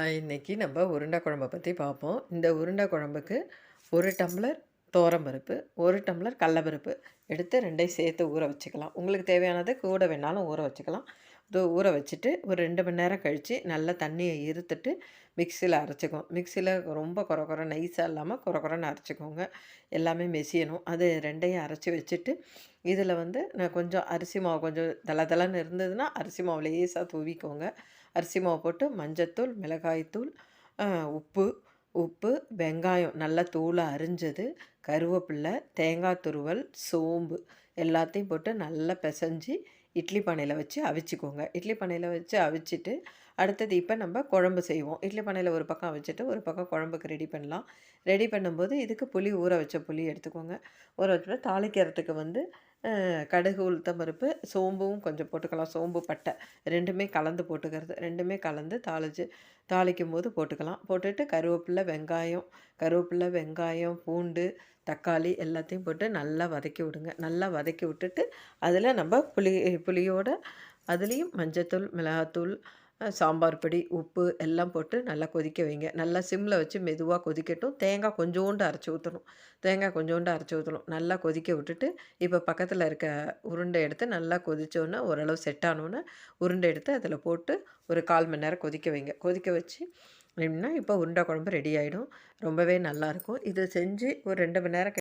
இன்னைக்கு நம்ம உருண்டை குழம்ப பற்றி பார்ப்போம். இந்த உருண்டை குழம்புக்கு 1 டம்ளர் பருப்பு, 1 டம்ளர் கடலப்பருப்பு எடுத்து 2யும் சேர்த்து ஊற வச்சுக்கலாம். உங்களுக்கு தேவையானது கூட வேணாலும் ஊற வச்சுக்கலாம். இது ஊற வச்சுட்டு ஒரு 2 மணி நேரம் கழித்து நல்லா தண்ணியை இருத்துட்டு மிக்சியில் அரைச்சிக்குவோம். மிக்சியில் ரொம்ப கொர நைஸாக இல்லாமல் கொரன்னு அரைச்சிக்கோங்க. எல்லாமே மெசியணும். அது 2யும் அரைச்சி வச்சுட்டு இதில் வந்து நான் கொஞ்சம் அரிசி மாவு கொஞ்சம் தளதளன்னு இருந்ததுன்னா அரிசி மாவு லேசாக தூவிக்கோங்க. அரிசி மாவு போட்டு மஞ்சத்தூள், மிளகாய்த்தூள், உப்பு உப்பு, வெங்காயம் நல்லா தூளா அரிஞ்சது, கருவேப்பில்ல, தேங்காய் துருவல், சோம்பு எல்லாத்தையும் போட்டு நல்லா பெசஞ்சு இட்லி பானையில் வச்சு அவிச்சிக்கோங்க. இட்லி பானையில் வச்சு அவிச்சிட்டு, அடுத்தது இப்போ நம்ம குழம்பு செய்வோம். இட்லி பானையில் ஒரு பக்கம் வச்சுட்டு, ஒரு பக்கம் குழம்புக்கு ரெடி பண்ணலாம். ரெடி பண்ணும்போது இதுக்கு புளி ஊற வச்ச புளி எடுத்துக்கோங்க. ஊற வச்சுட்டு தாளிக்கிறதுக்கு வந்து கடுகு, உளுத்தம் பருப்பு, சோம்பும் கொஞ்சம் போட்டுக்கலாம். சோம்பு, பட்டை 2மே கலந்து போட்டுக்கிறது. 2மே கலந்து தாளிக்கும்போது போட்டுக்கலாம். போட்டுட்டு கருவேப்பில்லை, வெங்காயம், பூண்டு, தக்காளி எல்லாத்தையும் போட்டு நல்லா வதக்கி விடுங்க. நல்லா வதக்கி விட்டுட்டு அதில் நம்ம புளியோட அதுலேயும் மஞ்சத்தூள், மிளகாத்தூள், சாம்பார் பொடி, உப்பு எல்லாம் போட்டு நல்லா கொதிக்க வைங்க. நல்லா சிம்மில் வச்சு மெதுவாக கொதிக்கட்டும். தேங்காய் கொஞ்சோண்டு அரைச்சி ஊற்றணும். நல்லா கொதிக்க விட்டுட்டு இப்போ பக்கத்தில் இருக்க உருண்டை எடுத்து நல்லா கொதித்தோன்னே ஓரளவு செட் ஆனோன்னே உருண்டை எடுத்து அதில் போட்டு ஒரு 1/4 மணி நேரம் கொதிக்க வைங்க. கொதிக்க வச்சு இப்போ உருண்டை குழம்பு ரெடி ஆகிடும். ரொம்பவே நல்லாயிருக்கும். இதை செஞ்சு ஒரு 2 மணி நேரம்